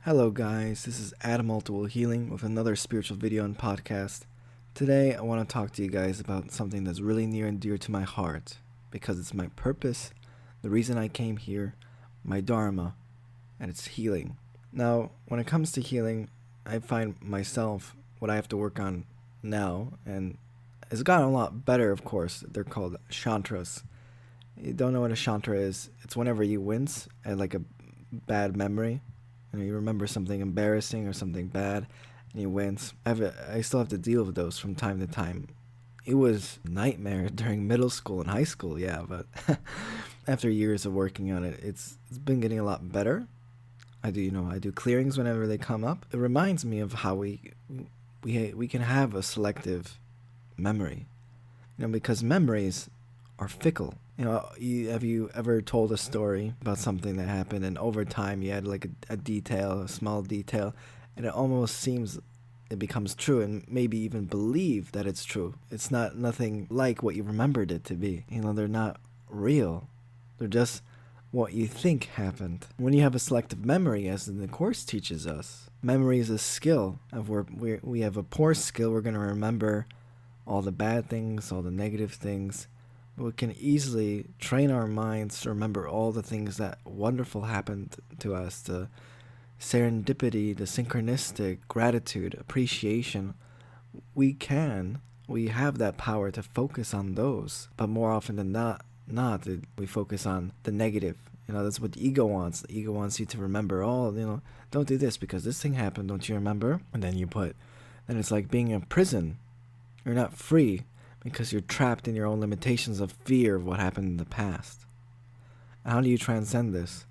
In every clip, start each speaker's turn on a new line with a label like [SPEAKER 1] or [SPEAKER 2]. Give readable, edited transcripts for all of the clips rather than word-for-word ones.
[SPEAKER 1] Hello guys, this is Adam Multiple Healing with another spiritual video and podcast. Today I want to talk to you guys about something that's really near and dear to my heart because it's my purpose, the reason I came here, my dharma, and it's healing. Now, when it comes to healing, I find myself what I have to work on now, and it's gotten a lot better, of course. They're called chantras. You don't know what a chantra is? It's whenever you wince at like a bad memory. You remember something embarrassing or something bad, and you wince. I still have to deal with those from time to time. It was a nightmare during middle school and high school, yeah, but after years of working on it, it's been getting a lot better. I do clearings whenever they come up. It reminds me of how we can have a selective memory, because memories are fickle. Have you ever told a story about something that happened and over time you add like a small detail, and it almost seems it becomes true and maybe even believe that it's true. It's nothing like what you remembered it to be. They're not real. They're just what you think happened. When you have a selective memory, as the Course teaches us, memory is a skill. If we have a poor skill, we're going to remember all the bad things, all the negative things. We can easily train our minds to remember all the things that wonderful happened to us, the serendipity, the synchronistic, gratitude, appreciation. We have that power to focus on those, but more often than not we focus on the negative. That's what the ego wants. The ego wants you to remember, don't do this because this thing happened, don't you remember? And then it's like being in prison. You're not free, because you're trapped in your own limitations of fear of what happened in the past. How do you transcend this?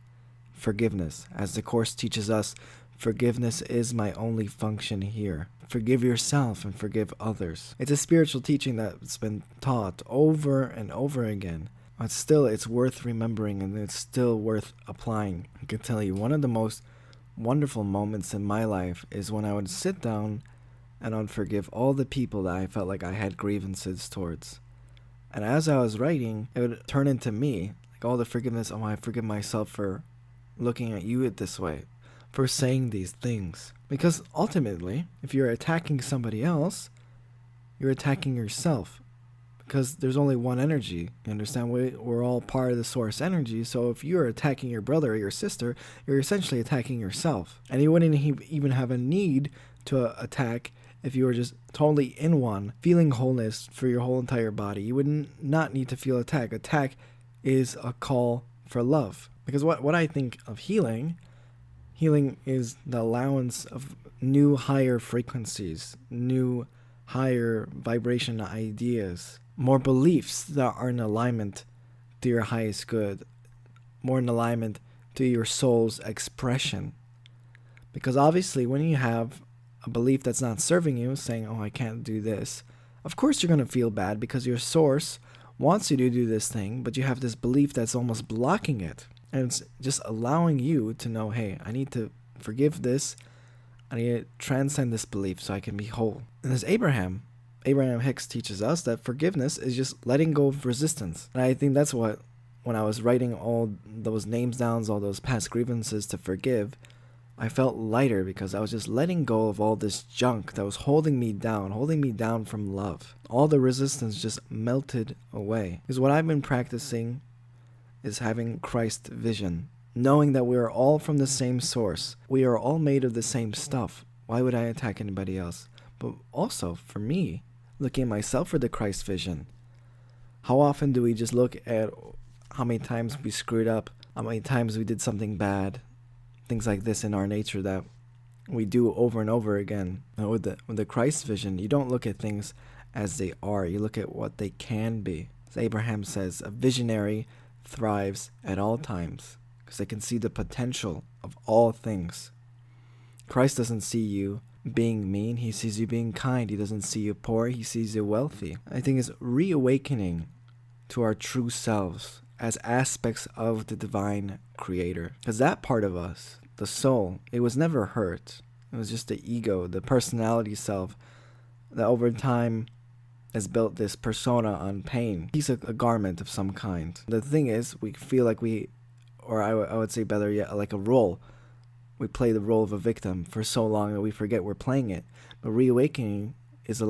[SPEAKER 1] Forgiveness. As the Course teaches us, forgiveness is my only function here. Forgive yourself and forgive others. It's a spiritual teaching that's been taught over and over again. But still, it's worth remembering and it's still worth applying. I can tell you, one of the most wonderful moments in my life is when I would sit down and I'd forgive all the people that I felt like I had grievances towards. And as I was writing, it would turn into me, like all the forgiveness. I forgive myself for looking at you this way, for saying these things. Because ultimately, if you're attacking somebody else, you're attacking yourself. Because there's only one energy. You understand? We're all part of the source energy. So if you're attacking your brother or your sister, you're essentially attacking yourself. And you wouldn't even have a need to attack if you were just totally in one, feeling wholeness for your whole entire body. You would not need to feel attack. Attack is a call for love. Because what I think of healing is the allowance of new higher frequencies, new higher vibration ideas, more beliefs that are in alignment to your highest good, more in alignment to your soul's expression. Because obviously when you have a belief that's not serving you, saying, I can't do this, of course you're going to feel bad because your source wants you to do this thing, but you have this belief that's almost blocking it. And it's just allowing you to know, hey, I need to forgive this. I need to transcend this belief so I can be whole. And as Abraham Hicks teaches us, that forgiveness is just letting go of resistance. And I think that's what, when I was writing all those names down, all those past grievances to forgive, I felt lighter because I was just letting go of all this junk that was holding me down from love. All the resistance just melted away. Because what I've been practicing is having Christ vision, knowing that we are all from the same source. We are all made of the same stuff. Why would I attack anybody else? But also, for me, looking at myself for the Christ vision. How often do we just look at how many times we screwed up, how many times we did something bad, things like this in our nature that we do over and over again. With the Christ vision, you don't look at things as they are. You look at what they can be. As Abraham says, a visionary thrives at all times because they can see the potential of all things. Christ doesn't see you being mean. He sees you being kind. He doesn't see you poor. He sees you wealthy. I think it's reawakening to our true selves as aspects of the divine creator. Because that part of us, the soul, it was never hurt. It was just the ego, the personality self, that over time has built this persona on pain. He's a garment of some kind. The thing is, we feel like I would say better yet, like a role. we play the role of a victim for so long that we forget we're playing it. But reawakening is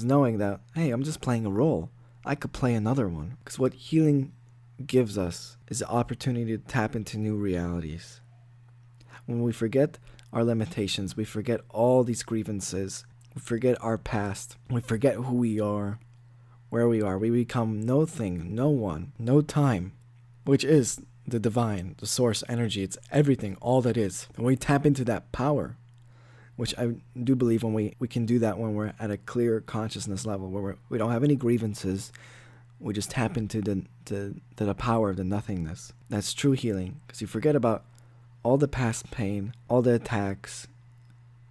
[SPEAKER 1] knowing that, hey, I'm just playing a role. I could play another one. Because what healing gives us is the opportunity to tap into new realities. When we forget our limitations, we forget all these grievances, we forget our past, we forget who we are, where we are. We become no thing, no one, no time, which is the divine, the source energy. It's everything, all that is. And we tap into that power, which I do believe when we can do that when we're at a clear consciousness level, where we don't have any grievances. We just tap into the power of the nothingness. That's true healing, because you forget about all the past pain, all the attacks.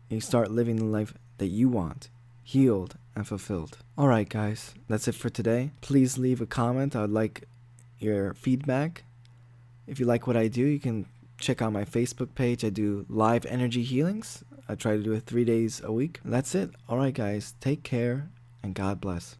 [SPEAKER 1] You start living the life that you want, healed and fulfilled. Alright guys, that's it for today. Please leave a comment. I would like your feedback. If you like what I do, you can check out my Facebook page. I do live energy healings. I try to do it 3 days a week. And that's it. Alright guys, take care and God bless.